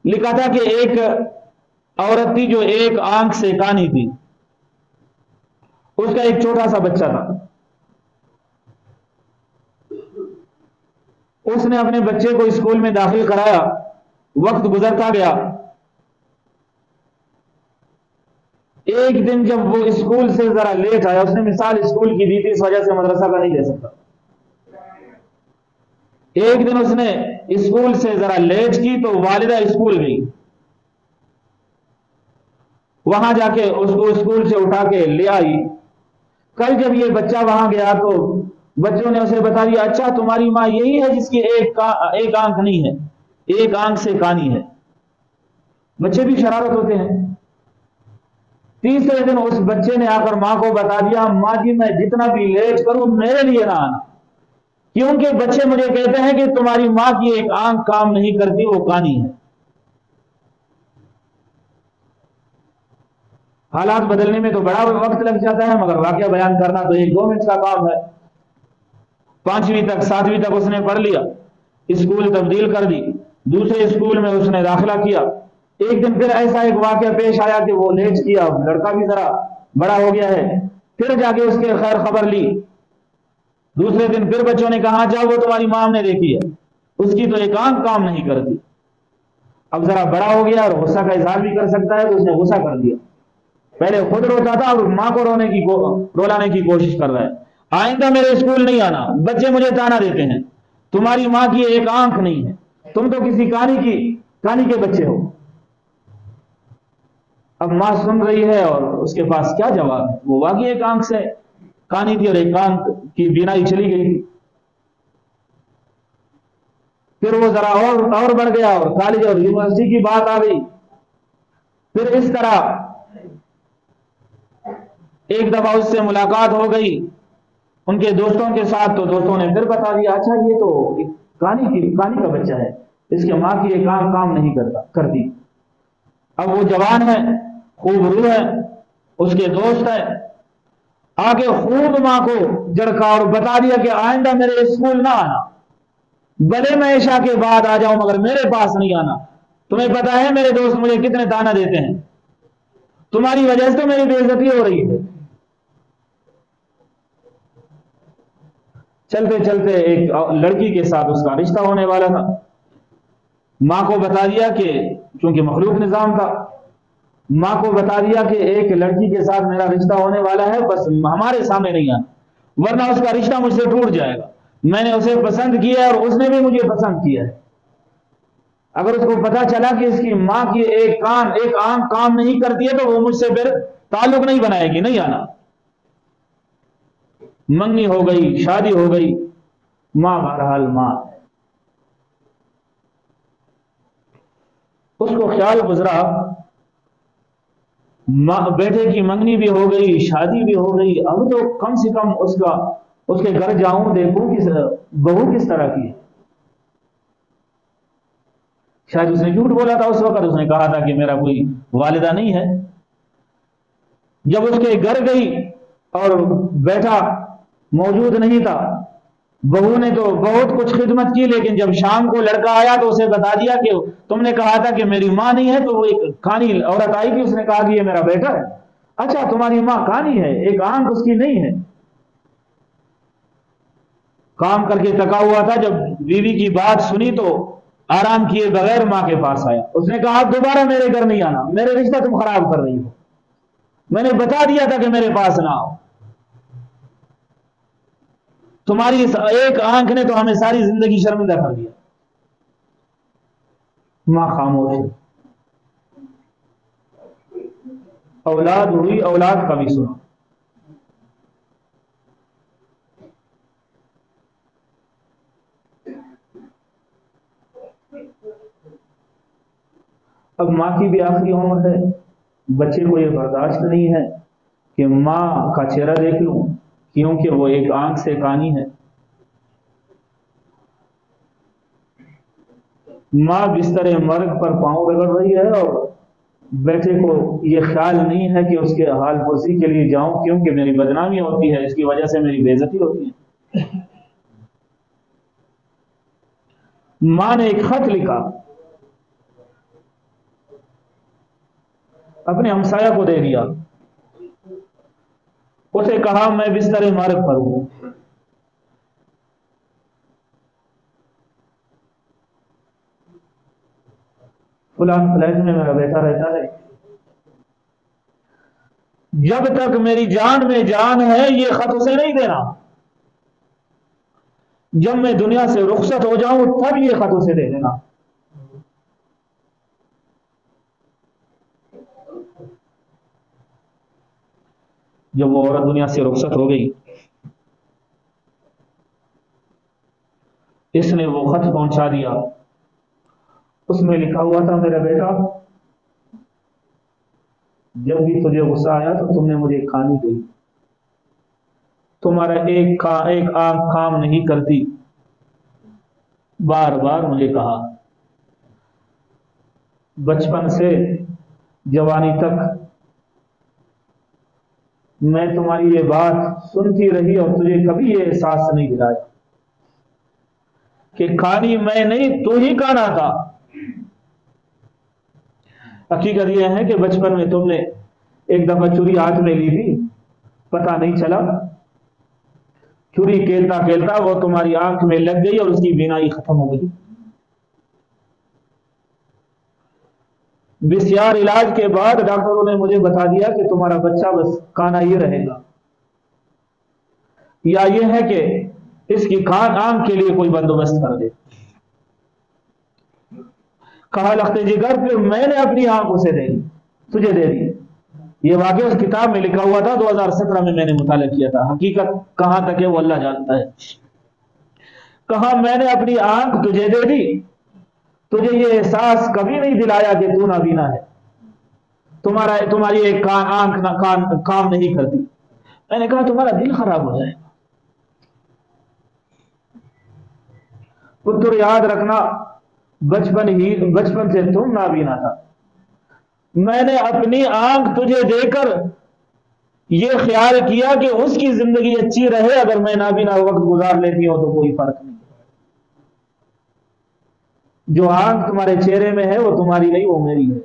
लिखा था कि एक औरत थी जो एक आंख से कानी थी, उसका एक छोटा सा बच्चा था। उसने अपने बच्चे को स्कूल में दाखिल कराया, वक्त गुजरता गया। एक दिन जब वो स्कूल से जरा लेट आया, उसने मिसाल स्कूल की दी थी, इस वजह से मदरसा का नहीं दे सकता। एक दिन उसने स्कूल से जरा लेट की तो वालिदा स्कूल गई, वहां जाके उसको स्कूल से उठा के ले आई। कल जब ये बच्चा वहां गया तो बच्चों ने उसे बता दिया, अच्छा तुम्हारी मां यही है जिसकी एक आंख नहीं है, एक आंख से कानी है। बच्चे भी शरारत होते हैं। तीसरे दिन उस बच्चे ने आकर मां को बता दिया, मां जी मैं जितना भी लेट करूं मेरे लिए ना आना, क्योंकि बच्चे मुझे कहते हैं कि तुम्हारी मां की एक आंख काम नहीं करती, वो कानी है। हालात बदलने में तो बड़ा वक्त लग जाता है, मगर वाकया बयान करना तो 1-2 मिनट का काम है। 5वीं तक 7वीं तक उसने पढ़ लिया, स्कूल तब्दील कर दी, दूसरे स्कूल में उसने दाखिला किया। एक दिन फिर ऐसा एक वाकया पेश आया कि वो लेट किया, लड़का भी जरा बड़ा हो गया है, फिर जाके उसके खैर खबर ली। दूसरे दिन फिर बच्चों ने कहा, जाओ वो तुम्हारी मां ने देखी है, उसकी तो एक आंख काम नहीं करती। अब जरा बड़ा हो गया और गुस्सा का इजहार भी कर सकता है, तो उसने गुस्सा कर दिया। पहले खुद रोता था, अब मां को रुलाने की कोशिश कर रहा है। आइंदा मेरे स्कूल नहीं आना, बच्चे मुझे ताना देते हैं, तुम्हारी मां की एक आंख नहीं है, तुम तो किसी कहानी के बच्चे हो। अब मां सुन रही है और उसके पास क्या जवाब है। वो वाकई एक आंख से कानी थी और एक आंख की बीनाई चली गई थी। फिर वो जरा और बढ़ गया और कॉलेज और यूनिवर्सिटी की बात आ गई। फिर इस तरह एक दफा उससे मुलाकात हो गई उनके दोस्तों के साथ, तो दोस्तों ने फिर बता दिया, अच्छा ये तो कहानी का बच्चा है, इसके मां की एक आंख काम नहीं करती। अब वो जवान है, खूब रू है, उसके दोस्त है, आगे खूब मां को झड़का और बता दिया कि आइंदा मेरे स्कूल ना आना, भले मैं ईशा के बाद आ जाऊं मगर मेरे पास नहीं आना। तुम्हें पता है मेरे दोस्त मुझे कितने ताना देते हैं, तुम्हारी वजह से तो मेरी बेइज्जती हो रही है। चलते चलते एक लड़की के साथ उसका रिश्ता होने वाला था। मां को बता दिया कि, क्योंकि मखलूक निजाम था, मां को बता दिया कि एक लड़की के साथ मेरा रिश्ता होने वाला है, बस हमारे सामने नहीं आना, वरना उसका रिश्ता मुझसे टूट जाएगा। मैंने उसे पसंद किया है और उसने भी मुझे पसंद किया है। अगर उसको पता चला कि इसकी मां की एक आंख काम नहीं करती है, तो वो मुझसे फिर ताल्लुक नहीं बनाएगी, नहीं आना। मंगनी हो गई, शादी हो गई, मां बहरहाल मां। उसको ख्याल गुजरा, बेटे की मंगनी भी हो गई, शादी भी हो गई, अब तो कम से कम उसके घर जाऊं, देखूं कि बहू किस तरह की है। शायद उसने झूठ बोला था उस वक्त, उसने कहा था कि मेरा कोई वालिदा नहीं है। जब उसके घर गई और बेटा मौजूद नहीं था, बहू ने तो बहुत कुछ खिदमत की, लेकिन जब शाम को लड़का आया तो उसे बता दिया कि तुमने कहा था कि मेरी मां नहीं है। तो वो एक कानी औरत आई थी, उसने कहा कि ये मेरा बेटा है। अच्छा तुम्हारी मां कानी है, एक आंख उसकी नहीं है। काम करके थका हुआ था, जब बीवी की बात सुनी तो आराम किए बगैर मां के पास आया। उसने कहा दोबारा मेरे घर नहीं आना, मेरे रिश्ता तुम खराब कर रही हो, मैंने बता दिया था कि मेरे पास ना आओ। तुम्हारी इस एक आंख ने तो हमें सारी जिंदगी शर्मिंदा कर दिया। मां खामोश है। औलाद हुई, औलाद का भी सुना। अब मां की भी आखिरी उम्र है, बच्चे को यह बर्दाश्त नहीं है कि मां का चेहरा देख लूं, क्योंकि वो एक आंख से कानी है। मां बिस्तर मर्ग पर पांव रगड़ रही है और बेटे को यह ख्याल नहीं है कि उसके हाल पुरसी के लिए जाऊं, क्योंकि मेरी बदनामी होती है, इसकी वजह से मेरी बेइज्जती होती है। मां ने एक खत लिखा, अपने हमसाया को दे दिया। उसे कहा मैं बिस्तर मार्ग पर हूं। फलान फ्लैट में मेरा बेटा रहता है, जब तक मेरी जान में जान है ये खत उसे नहीं देना, जब मैं दुनिया से रुखसत हो जाऊं तब ये खत उसे दे देना। जब वो औरत दुनिया से रुखसत हो गई, इसने वो खत पहुंचा दिया। उसमें लिखा हुआ था, मेरा बेटा जब भी तुझे गुस्सा आया तो तुमने मुझे खानी दी, तुम्हारा एक आंख काम नहीं करती, बार बार मुझे कहा। बचपन से जवानी तक मैं तुम्हारी ये बात सुनती रही और तुझे कभी ये एहसास नहीं दिलाया कि खानी मैं नहीं तू ही खाना था। हकीकत यह है कि बचपन में तुमने एक दफा चुरी हाथ में ली थी, पता नहीं चला, चुरी खेलता खेलता वो तुम्हारी आंख में लग गई और उसकी बीनाई खत्म हो गई। विस्यार इलाज के बाद डॉक्टरों ने मुझे बता दिया कि तुम्हारा बच्चा बस काना ही रहेगा, या यह है कि इसकी खान आंख के लिए कोई बंदोबस्त कर दे। कहा लखते जिगर, फिर मैंने अपनी आंख उसे दे दी, तुझे दे दी। ये वाकई उस किताब में लिखा हुआ था, 2017 में मैंने मुताला किया था। हकीकत कहां तक है वो अल्लाह जानता है। कहा मैंने अपनी आंख तुझे दे दी, तुझे ये एहसास कभी नहीं दिलाया कि तू नाबीना है, तुम्हारी एक आंख ना काम नहीं करती। मैंने कहा तुम्हारा दिल खराब हो जाएगा। पुत्र याद रखना, बचपन से तुम नाबीना था। मैंने अपनी आंख तुझे देकर यह ख्याल किया कि उसकी जिंदगी अच्छी रहे, अगर मैं नाबीना वक्त गुजार लेती हूं तो कोई फर्क नहीं। जो आंख तुम्हारे चेहरे में है वो तुम्हारी नहीं, वो मेरी है।